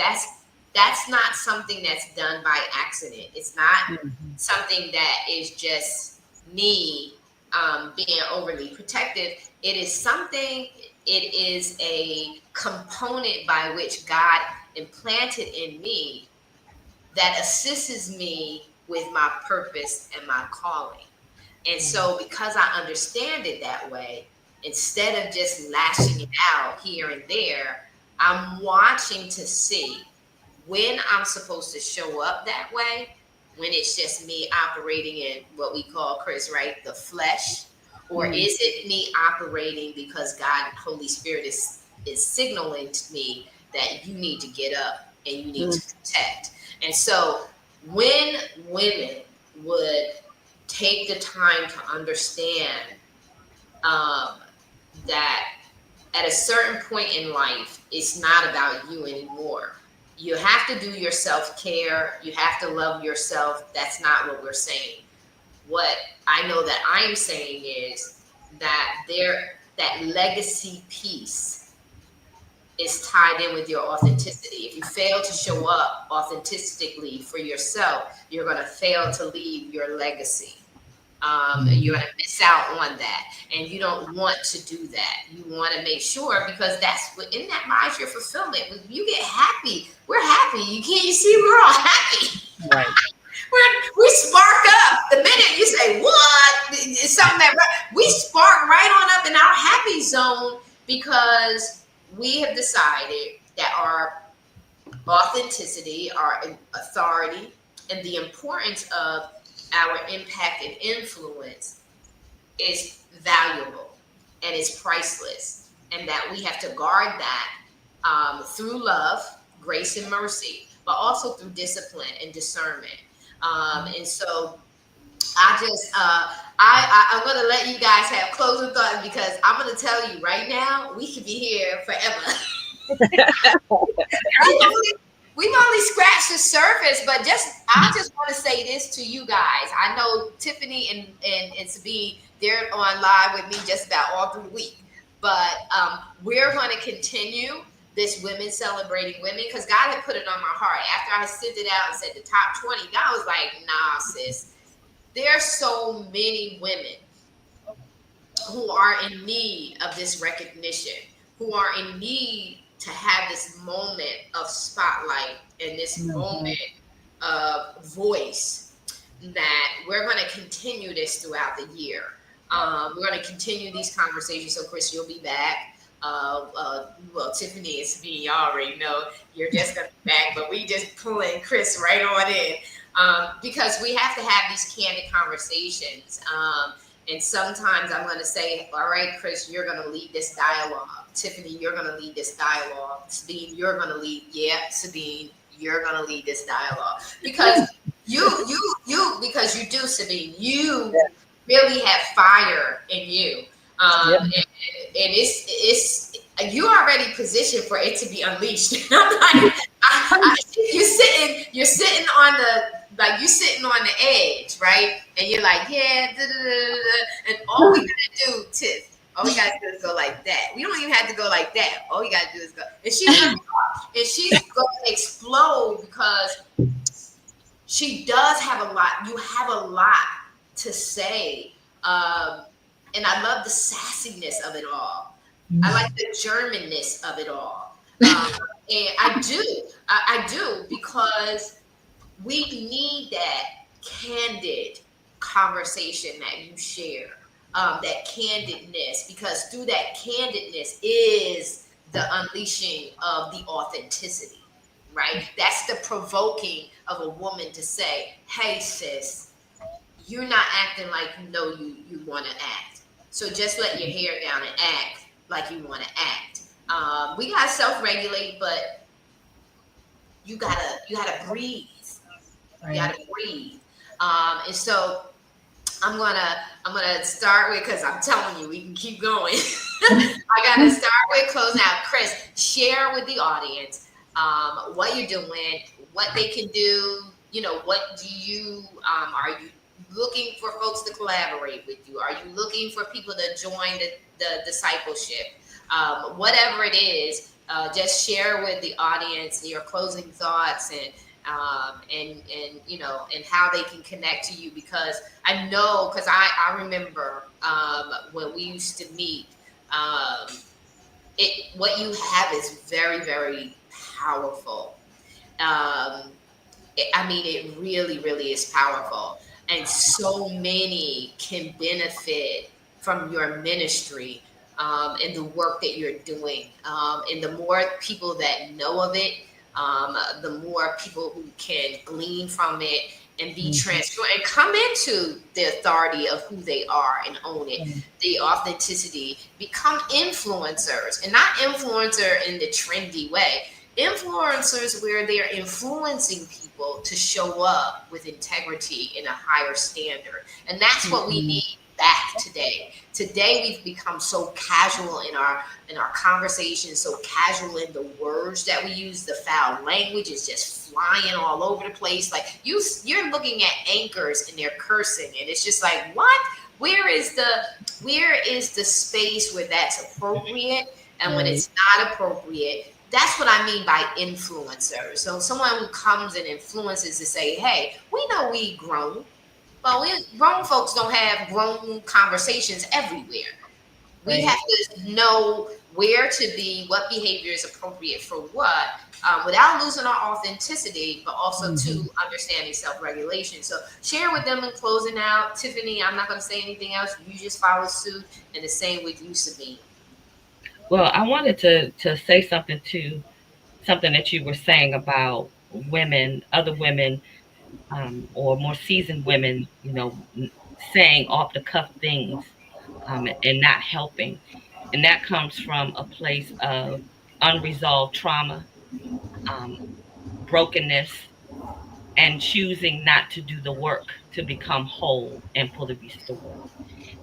that's not something that's done by accident. It's not Mm-hmm. something that is just me being overly protective. It is something, it is a component by which God implanted in me that assists me with my purpose and my calling. And so, because I understand it that way, instead of just lashing it out here and there, I'm watching to see when I'm supposed to show up that way, when it's just me operating in what we call, Chris, right, the flesh, or is it me operating because God, Holy Spirit is signaling to me that you need to get up and you need to protect. And so when women would take the time to understand that at a certain point in life, it's not about you anymore. You have to do your self-care. You have to love yourself. That's not what we're saying. What I know that I'm saying is that legacy piece is tied in with your authenticity. If you fail to show up authentically for yourself, you're going to fail to leave your legacy. You're going to miss out on that, and you don't want to do that. You want to make sure, because that's what in that lies your fulfillment. When you get happy, we're happy. You see, we're all happy. Right. We spark up the minute you say what, it's something that we spark right on up in our happy zone, because we have decided that our authenticity, our authority, and the importance of our impact and influence is valuable and is priceless, and that we have to guard that through love, grace, and mercy, but also through discipline and discernment. And so I'm going to let you guys have closing thoughts, because I'm going to tell you right now, we could be here forever. We've only scratched the surface, but I just want to say this to you guys. I know Tiffany and Sabine, they're on live with me just about all through the week, but we're going to continue this Women Celebrating Women, because God had put it on my heart. After I sent it out and said the top 20, God was like, nah, sis, there are so many women who are in need of this recognition, who are in need to have this moment of spotlight and this moment of voice, that we're going to continue this throughout the year. We're going to continue these conversations. So, Chris, you'll be back. Well, Tiffany and Sabine, y'all already know you're just going to be back, but we just pulling Chris right on in, because we have to have these candid conversations. And sometimes I'm going to say, all right, Chris, you're going to lead this dialogue. Tiffany, you're going to lead this dialogue. Sabine, you're going to lead. Yeah, Sabine, you're going to lead this dialogue. Because because you do, Sabine. You really have fire in you. And it's you already positioned for it to be unleashed. I'm like, you're sitting on the edge, right? And you're like, yeah, and all we gotta do, Tiff, all we gotta do is go like that. We don't even have to go like that. All we gotta do is go. And she's gonna explode, because she does have a lot. You have a lot to say. And I love the sassiness of it all. I like the Germanness of it all. And I do, because we need that candid conversation that you share, that candidness, because through that candidness is the unleashing of the authenticity, right? That's the provoking of a woman to say, hey, sis, you're not acting like you want to act. So just let your hair down and act like you want to act. We gotta self-regulate, but you gotta breathe. You gotta breathe. And so I'm gonna start with, because I'm telling you, we can keep going. I gotta start with closing out. Chris, share with the audience what you're doing, what they can do. What do you are you looking for folks to collaborate with you? Are you looking for people to join the discipleship? Whatever it is, just share with the audience your closing thoughts and how they can connect to you, because I know, because I remember when we used to meet, um, what you have is very, very powerful. Um, I mean, it really, really is powerful. And so many can benefit from your ministry, and the work that you're doing. And the more people that know of it, the more people who can glean from it and be transparent and come into the authority of who they are and own it, the authenticity, become influencers, and not influencer in the trendy way, influencers where they're influencing people to show up with integrity in a higher standard. And that's what we need back today. Today we've become so casual in our conversations, so casual in the words that we use. The foul language is just flying all over the place. Like you're looking at anchors and they're cursing, and it's just like, what? Where is the space where that's appropriate, and when it's not appropriate? That's what I mean by influencers. So someone who comes and influences to say, hey, we know we grown, but we grown folks don't have grown conversations everywhere. We have to know where to be, what behavior is appropriate for what, without losing our authenticity, but also to understanding self-regulation. So share with them in closing out. Tiffany, I'm not going to say anything else. You just follow suit, and the same with you, Sabine. Well, I wanted to say something to something that you were saying about women, other women, or more seasoned women, saying off the cuff things, and not helping. And that comes from a place of unresolved trauma, um, brokenness, and choosing not to do the work to become whole and fully restored.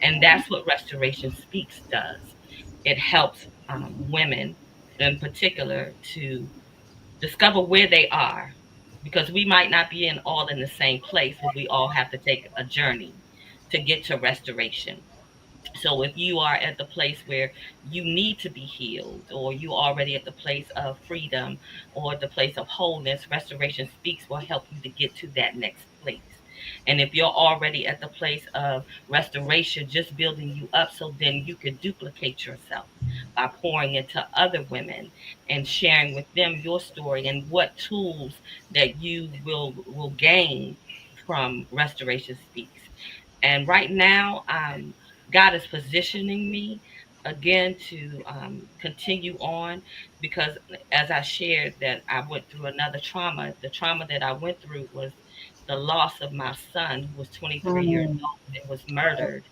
And that's what Restoration Speaks does. It helps women in particular to discover where they are, because we might not be all in the same place, but we all have to take a journey to get to restoration. So if you are at the place where you need to be healed, or you already at the place of freedom or the place of wholeness, Restoration Speaks will help you to get to that next place. And if you're already at the place of restoration, just building you up so then you can duplicate yourself by pouring into other women and sharing with them your story and what tools that you will gain from Restoration Speaks. And right now, God is positioning me again to continue on, because as I shared that I went through another trauma. The trauma that I went through was the loss of my son, who was 23 years old and was murdered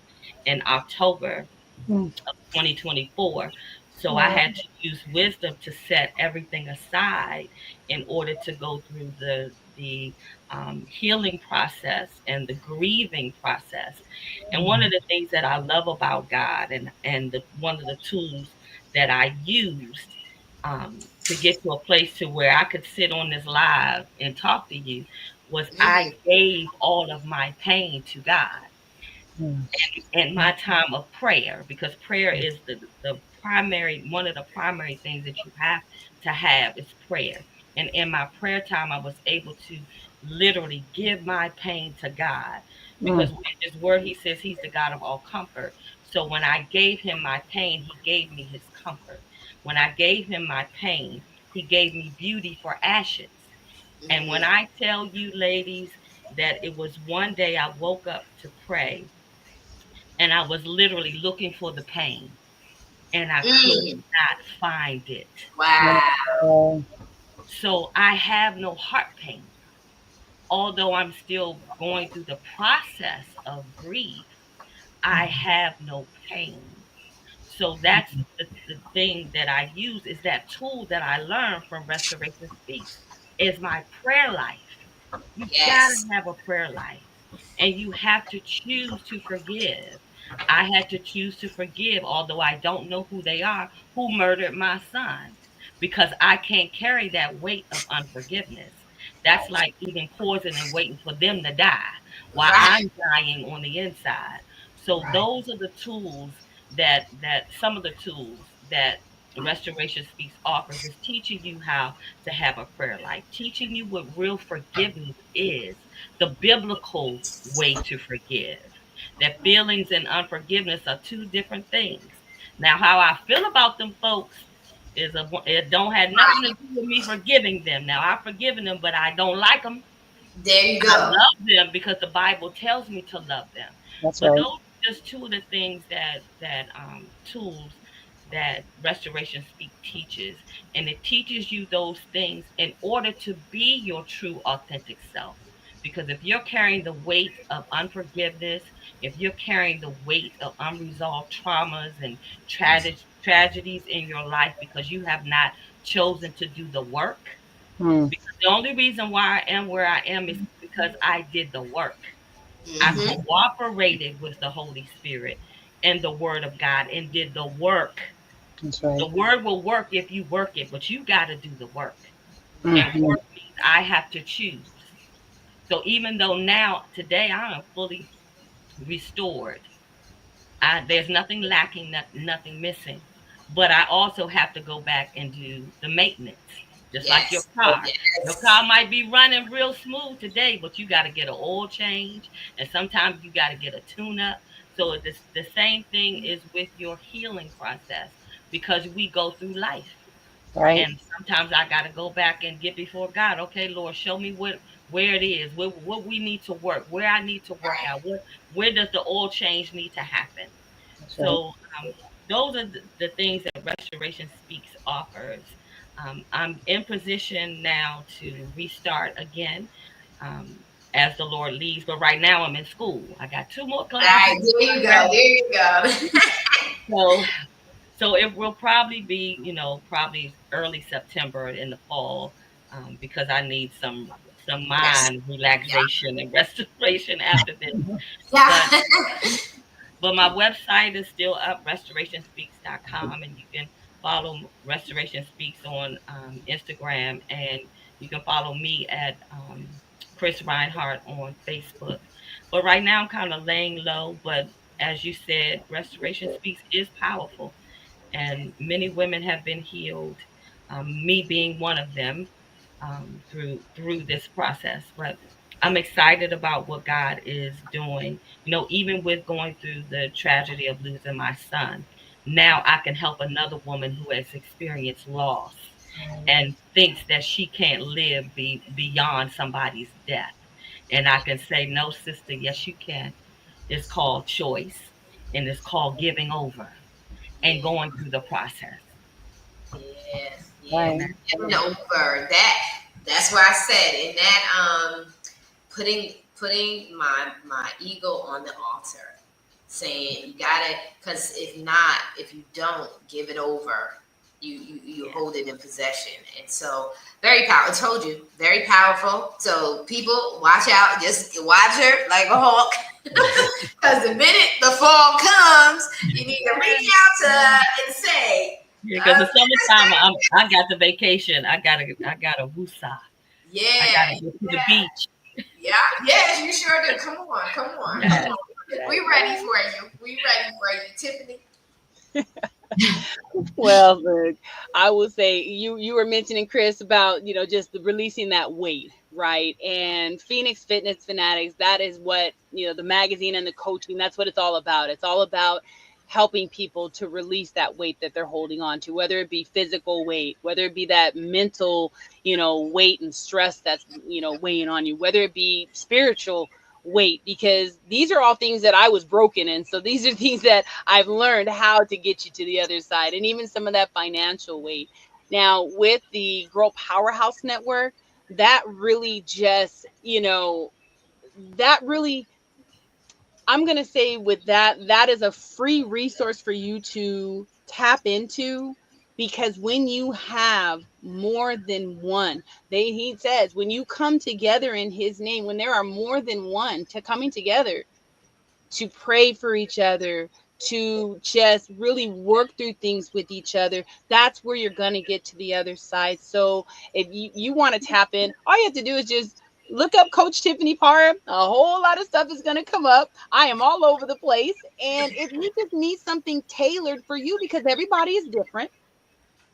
in October of 2024. So I had to use wisdom to set everything aside in order to go through the healing process and the grieving process. And one of the things that I love about God, and one of the tools that I used to get to a place to where I could sit on this live and talk to you, was I gave all of my pain to God in my time of prayer, because prayer is the primary, one of the primary things that you have to have is prayer. And in my prayer time, I was able to literally give my pain to God, because in his word, he says he's the God of all comfort. So when I gave him my pain, he gave me his comfort. When I gave him my pain, he gave me beauty for ashes. And when I tell you, ladies, that it was one day I woke up to pray, and I was literally looking for the pain, and I could Mm. not find it. Wow. So I have no heart pain, although I'm still going through the process of grief. I have no pain. So that's the thing that I use, is that tool that I learned from Restoration Speaks, is my prayer life. You gotta Yes. have a prayer life, and you have to choose to forgive. I had to choose to forgive, although I don't know who they are, who murdered my son, because I can't carry that weight of unforgiveness. That's like eating poison and waiting for them to die while Right. I'm dying on the inside. So those are the tools that some of the tools that Restoration Speaks offers, is teaching you how to have a prayer life, teaching you what real forgiveness is, the biblical way to forgive. That feelings and unforgiveness are two different things. Now, how I feel about them folks it don't have nothing to Right. do with me forgiving them. Now, I've forgiven them, but I don't like them. There you I go. love them because the Bible tells me to love them. That's But right. those are just two of the things that tools that Restoration Speak teaches, and it teaches you those things in order to be your true authentic self. Because if you're carrying the weight of unforgiveness, if you're carrying the weight of unresolved traumas and tragedies in your life because you have not chosen to do the work, Hmm. because the only reason why I am where I am is because I did the work. I Hmm. cooperated with the Holy Spirit and the Word of God and did the work. That's The right. Word will work if you work it, but you got to do the work. And Hmm. work means I have to choose. So even though now, today, I am fully restored, there's nothing lacking, nothing missing. But I also have to go back and do the maintenance, just like your Yes. car. Your Yes. car might be running real smooth today, but you got to get an oil change, and sometimes you got to get a tune-up. So the same thing is with your healing process because we go through life. Right. And sometimes I got to go back and get before God. Okay, Lord, show me where it is, what we need to work, where I need to work Right. out, where does the oil change need to happen. That's right. So those are the things that Restoration Speaks offers. I'm in position now to restart again um, as the Lord leads, but right now I'm in school. I got 2 more classes Right. before There I you go. graduate. There you go. So, so it will probably be, probably early September in the fall, because I need some Yes. mind Yeah. relaxation and restoration after this. But Yeah. But my website is still up, restorationspeaks.com, and you can follow Restoration Speaks on Instagram, and you can follow me at Chris Reinhardt on Facebook. But right now, I'm kind of laying low. But as you said, Restoration Speaks is powerful, and many women have been healed, me being one of them, through this process. But I'm excited about what God is doing. Even with going through the tragedy of losing my son, now I can help another woman who has experienced loss and thinks that she can't live beyond somebody's death. And I can say, no, sister, yes, you can. It's called choice, and it's called giving over and Yeah. going through the process. Yes. Yeah. Right. Amen. Giving over that. That's why I said in that putting my ego on the altar, saying you gotta, because if you don't give it over, you Yes. hold it in possession. And so very powerful. I told you, very powerful. So people, watch out. Just watch her like a hawk. Because the minute the fall comes, you need to reach out to her and say, Yeah, because uh, the summertime, I got the vacation. I got a woosah. I yeah, gotta go to the beach. yeah, yes, you sure do. Come on, come on, come Yes, on. We ready for you. We ready for you, Tiffany. Well, look, I will say you were mentioning, Chris, about just releasing that weight, right? And Phoenix Fitness Fanatics, that is what the magazine and the coaching. That's what it's all about. It's all about helping people to release that weight that they're holding on to, whether it be physical weight, whether it be that mental weight and stress that's weighing on you, whether it be spiritual weight, because these are all things that I was broken in. So these are things that I've learned how to get you to the other side, and even some of that financial weight. Now, with the Girl Powerhouse Network, that really just, that really, I'm going to say with that is a free resource for you to tap into, because when you have more than one, he says, when you come together in his name, when there are more than one to coming together, to pray for each other, to just really work through things with each other. That's where you're going to get to the other side. So if you want to tap in, all you have to do is just look up Coach Tiffany Parr. A whole lot of stuff is going to come up. I am all over the place. And if you just need something tailored for you, because everybody is different,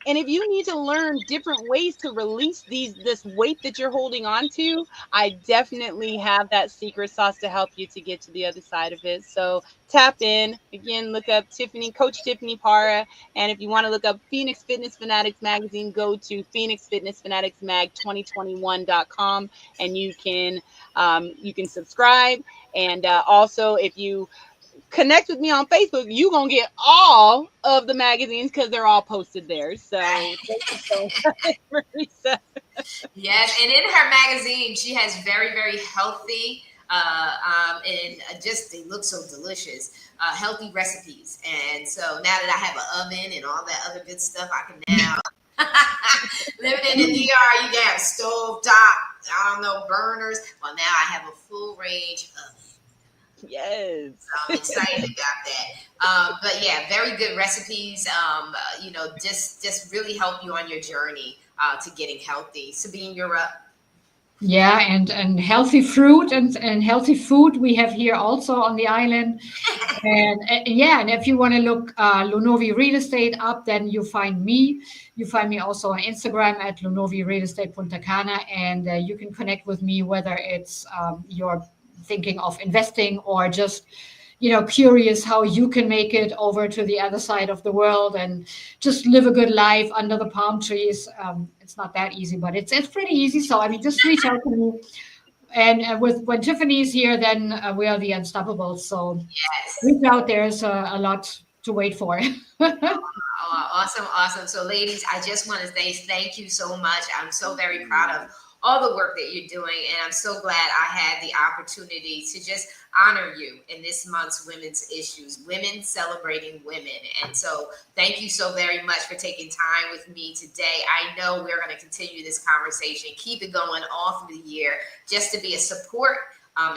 And if you need to learn different ways to release this weight that you're holding on to, I definitely have that secret sauce to help you to get to the other side of it. So tap in. Again, look up Tiffany, Coach Tiffany Para. And if you want to look up Phoenix Fitness Fanatics Magazine, go to Phoenix Fitness Fanatics Mag 2021.com, and you can subscribe. And also, if you connect with me on Facebook, you gonna get all of the magazines because they're all posted there. So thank you so much, Marisa. Yes, and in her magazine, she has very, very healthy, and just they look so delicious. Healthy recipes, and so now that I have an oven and all that other good stuff, I can now living in the DR. You can have stove top, I don't know, burners. Well, now I have a full range of. Yes. So I'm excited about that. But yeah, very good recipes. Just really help you on your journey to getting healthy. Sabine, you're up. Yeah, and healthy fruit and healthy food we have here also on the island. And yeah, and if you want to look Lunovi Real Estate up, then you find me. You find me also on Instagram at Lunovi Real Estate Punta Cana, and you can connect with me whether it's you're thinking of investing or just curious how you can make it over to the other side of the world and just live a good life under the palm trees. It's not that easy, but it's pretty easy. So I mean, just reach out to me. And with when Tiffany's here, then we are the unstoppables. So Yes. reach out. There's a lot to wait for. Oh, awesome, awesome. So, ladies, I just want to say thank you so much. I'm so very proud of all the work that you're doing, and I'm so glad I had the opportunity to just honor you in this month's Women's Issues, Women Celebrating Women. And so, thank you so very much for taking time with me today. I know we're going to continue this conversation, keep it going all through the year, just to be a support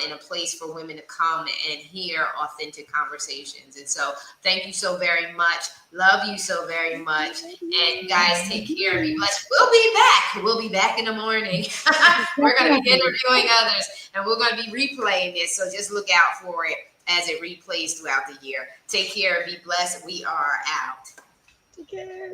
in a place for women to come and hear authentic conversations. And so thank you so very much. Love you so very much. And you guys take care and be blessed. We'll be back. We'll be back in the morning. We're going to be interviewing others and we're going to be replaying this. So just look out for it as it replays throughout the year. Take care and be blessed. We are out. Take care.